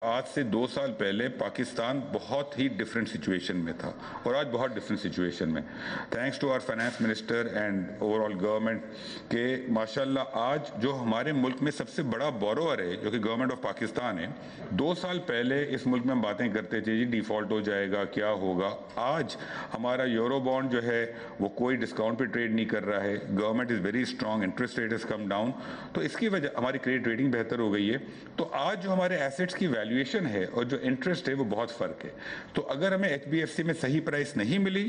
آج سے 2 سال پہلے پاکستان بہت ہی ڈفرینٹ سچویشن میں تھا اور آج بہت ڈفرینٹ سچویشن میں، thanks to our finance minister and overall government کہ ماشاءاللہ آج جو ہمارے ملک میں سب سے بڑا بورور ہے جو کہ گورنمنٹ آف پاکستان ہے، 2 سال پہلے اس ملک میں ہم باتیں کرتے تھے جی ڈیفالٹ ہو جائے گا کیا ہوگا، آج ہمارا یورو بانڈ جو ہے وہ کوئی ڈسکاؤنٹ پہ ٹریڈ نہیں کر رہا ہے، government is very strong, interest rate is come down, تو اس کی وجہ ہماری کریڈٹ ریٹنگ بہتر ہو گئی ہے، تو آج جو ہمارے ایسیٹس کی ویلیویشن ہے اور جو انٹرسٹ ہے وہ بہت فرق ہے، تو اگر ہمیں ایچ بی ایف سی میں صحیح پرائس نہیں ملی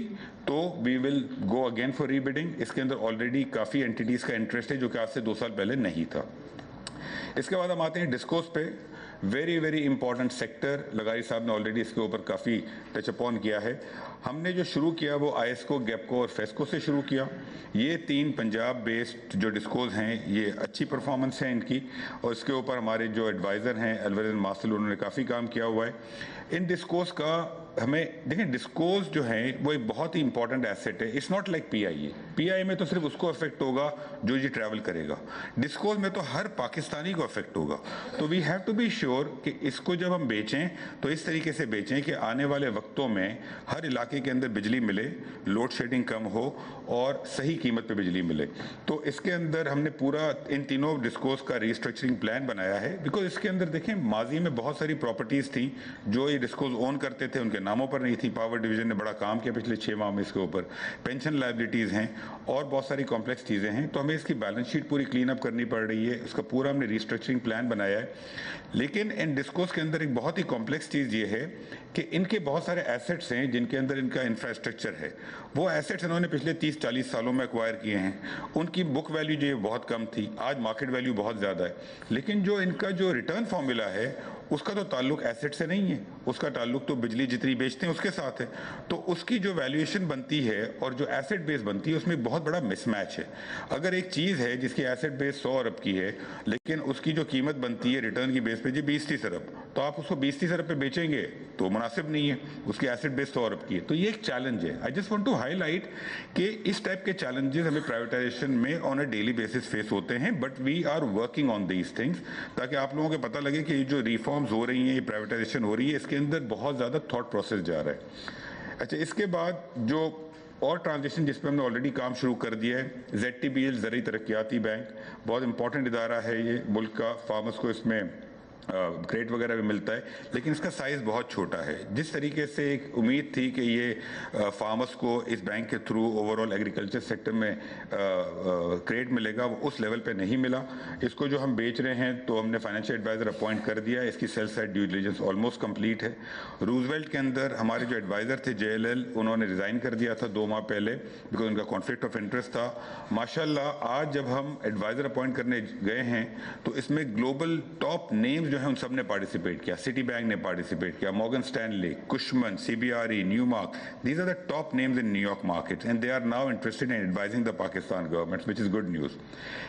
تو we will go again for rebidding, اس کے اندر آلریڈی کافی انٹیٹیز کا انٹرسٹ ہے جو کہ آج سے 2 سال پہلے نہیں تھا۔ اس کے بعد ہم آتے ہیں ڈسکوز پہ، ویری ویری امپورٹنٹ سیکٹر، لغاری صاحب نے آلریڈی اس کے اوپر کافی ٹچ اپون کیا ہے۔ ہم نے جو شروع کیا وہ آئی ایس کو، گیپ کو اور فیسکو سے شروع کیا، یہ 3 پنجاب بیسڈ جو ڈسکوز ہیں یہ اچھی پرفارمنس ہے ان کی، اور اس کے اوپر ہمارے جو ایڈوائزر ہیں الورز ماسل انہوں نے کافی کام کیا ہوا ہے۔ ان ڈسکوز کا ہمیں دیکھیں، ڈسکوز جو ہیں وہ ایک بہت ہی امپورٹنٹ ایسیٹ ہے، اٹس ناٹ لائک پی آئی اے، پی آئی اے میں تو صرف اس کو افیکٹ ہوگا جو یہ ٹریول کرے گا، ڈسکوز میں تو ہر پاکستانی کو افیکٹ ہوگا، تو we have to be sure کہ اس کو جب ہم بیچیں تو اس طریقے سے بیچیں کہ آنے والے وقتوں میں ہر علاقے کے اندر بجلی ملے، لوڈ شیڈنگ کم ہو اور صحیح قیمت پہ بجلی ملے، تو اس کے اندر ہم نے پورا ان تینوں ڈسکوز کا ریسٹرکچرنگ پلان بنایا ہے، بیکاز اس کے اندر دیکھیں ماضی میں بہت ساری پراپرٹیز تھیں جو یہ ڈسکوز اون کرتے تھے، ان کے ناموں پر نہیں تھی، پاور ڈویژن نے بڑا کام کیا پچھلے 6 ماہ میں اس کے اوپر، پینشن لائبلٹیز ہیں اور بہت ساری کمپلیکس چیزیں ہیں، تو ہمیں اس کی بیلنس شیٹ پوری کلین اپ کرنی پڑ رہی ہے، اس کا پورا ہم نے ریسٹرکچرنگ پلان بنایا ہے، لیکن ان ڈسکوز کے اندر ایک بہت ہی کمپلیکس چیز یہ ہے کہ ان کے بہت سارے ایسیٹس ہیں جن کے اندر ان کا انفراسٹرکچر ہے، وہ ایسیٹس انہوں نے پچھلے 30-40 سالوں میں ایکوائر کیے ہیں، ان کی بک ویلیو جو ہے بہت کم تھی، آج مارکیٹ ویلیو بہت زیادہ ہے، لیکن جو ان کا جو ریٹرن فارمولا ہے اس کا تو تعلق ایسیٹ سے نہیں ہے، اس کا تعلق تو بجلی جتنی بیچتے ہیں اس کے ساتھ ہے، تو اس کی جو ویلیویشن بنتی ہے اور جو ایسیٹ بیس بنتی ہے اس میں بہت بڑا مس میچ ہے۔ اگر ایک چیز ہے جس کی ایسیٹ بیس 100 ارب کی ہے لیکن اس کی جو قیمت بنتی ہے ریٹرن کی بیس پہ جی 20-30 ارب، تو آپ اس کو 20-30 ارب پہ بیچیں گے تو مناسب نہیں ہے، اس کی ایسیٹ بیس 100 ارب کی ہے، تو یہ ایک چیلنج ہے۔ I just want to highlight کہ اس ٹائپ کے چیلنجز ہمیں پرائیویٹائزیشن میں on a daily basis face ہوتے ہیں، but we are working on these things, تاکہ آپ لوگوں کو پتہ لگے کہ یہ جو ریفارمز ہو رہی ہیں، یہ پرائیویٹائزیشن ہو رہی ہے، اس کے اندر بہت زیادہ تھاٹ پروسیس جا رہا ہے۔ اچھا، اس کے بعد جو اور ٹرانزیکشن جس پہ ہم نے آلریڈی کام شروع کر دیا ہے، زیڈ ٹی بی ایل زرعی ترقیاتی بینک، بہت امپورٹنٹ ادارہ ہے یہ ملک کا، فارمرز کو اس میں کریڈٹ وغیرہ بھی ملتا ہے، لیکن اس کا سائز بہت چھوٹا ہے، جس طریقے سے ایک امید تھی کہ یہ فارمرز کو اس بینک کے through over all agriculture sector میں کریڈٹ ملے گا، وہ اس لیول پہ نہیں ملا۔ اس کو جو ہم بیچ رہے ہیں تو ہم نے فائنینشیل ایڈوائزر اپوائنٹ کر دیا ہے، اس کی sell side due diligence almost complete ہے۔ روزویلٹ کے اندر ہمارے جو ایڈوائزر تھے جے ایل ایل، انہوں نے ریزائن کر دیا تھا 2 ماہ پہلے بیکاز ان کا کانفلکٹ آف انٹرسٹ تھا۔ ماشاءاللہ آج جب ہم ایڈوائزر اپوائنٹ کرنے گئے ہیں تو اس میں گلوبل ٹاپ نیمز جو ہیں ان سب نے پارٹیسپیٹ کیا، سٹی بینک نے پارٹیسپیٹ کیا، Morgan Stanley, Cushman, C B R E, Newmark, these are the top names in New York market and they are now interested in advising the Pakistan government which is good news.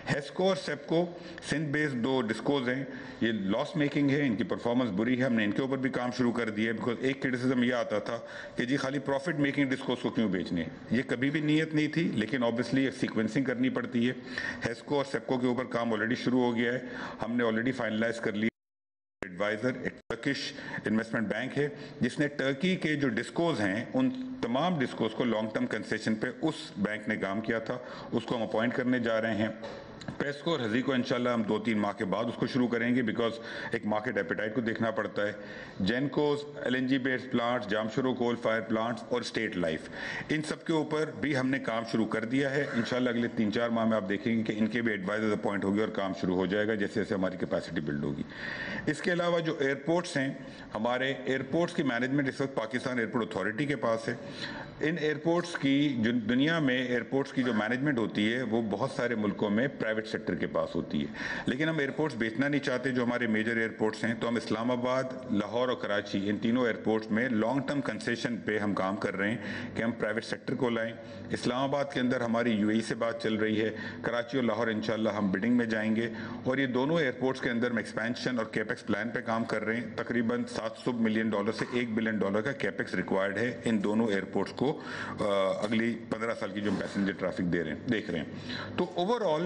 HESCO اور SEPCO Sindh based 2 discos ہیں، یہ لاس making ہے، ان کی performance بری ہے، ہم نے ان کے اوپر بھی کام شروع کر دیا ہے، بیکاز ایک کرٹیسزم یہ آتا تھا کہ جی خالی پروفٹ میکنگ ڈسکوز کو کیوں بیچنے، یہ کبھی بھی نیت نہیں تھی، لیکن آبویسلی ایک سیکوینسنگ کرنی پڑتی ہے۔ ہیسکو اور سیپکو کے اوپر کام آلریڈی شروع ہو گیا ہے، ہم نے آلریڈی فائنلائز کر لیا۔ ایڈوائزر ایک ٹرکش انویسٹمنٹ بینک ہے جس نے ٹرکی کے جو ڈسکوز ہیں ان تمام ڈسکوز کو لانگ ٹرم کنسیشن پہ اس بینک نے کام کیا تھا، اس کو ہم اپوائنٹ کرنے جا رہے ہیں۔ پیسکو اور ہزی کو انشاءاللہ ہم 2-3 ماہ کے بعد اس کو شروع کریں گے بیکاز ایک مارکیٹ ایپیٹائٹ کو دیکھنا پڑتا ہے۔ GENCOs, L N G based plants, Jamshoro coal fire plants اور اسٹیٹ لائف، ان سب کے اوپر بھی ہم نے کام شروع کر دیا ہے، انشاءاللہ اگلے 3-4 ماہ میں آپ دیکھیں گے کہ ان کے بھی ایڈوائزرز اپوائنٹ ہوگی اور کام شروع ہو جائے گا جیسے جیسے ہماری کیپیسٹی بلڈ ہوگی۔ اس کے علاوہ جو ایئرپورٹس ہیں، ہمارے ایئرپورٹس کی مینجمنٹ اس وقت پاکستان ایئرپورٹ اتھارٹی کے پاس ہے۔ ان ایئرپورٹس کی جو دنیا میں ایئرپورٹس کی جو مینجمنٹ ہوتی ہے وہ بہت سارے ملکوں میں پرائیویٹ سیکٹر کے پاس ہوتی ہے، لیکن ہم ایئرپورٹس بیچنا نہیں چاہتے جو ہمارے میجر ایئرپورٹس ہیں، تو ہم اسلام آباد، لاہور اور کراچی ان تینوں ایئرپورٹس میں لانگ ٹرم کنسیشن پہ ہم کام کر رہے ہیں کہ ہم پرائیویٹ سیکٹر کو لائیں۔ اسلام آباد کے اندر ہماری یو اے ای سے بات چل رہی ہے، کراچی اور لاہور انشاءاللہ ہم بڈنگ میں جائیں گے، اور یہ دونوں ایئرپورٹس کے اندر ہم ایکسپینشن اور کیپیکس پلان پہ کام کر رہے ہیں۔ تقریباً $700 ملین سے $1 بلین کا کیپیکس ریکوائرڈ ہے ان دونوں ایئرپورٹس کو اگلی 15 سال کی جو پیسنجر ٹریفک دیکھ رہے ہیں۔ تو over all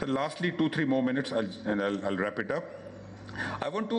So lastly 2-3 more minutes and I'll wrap it up. I want to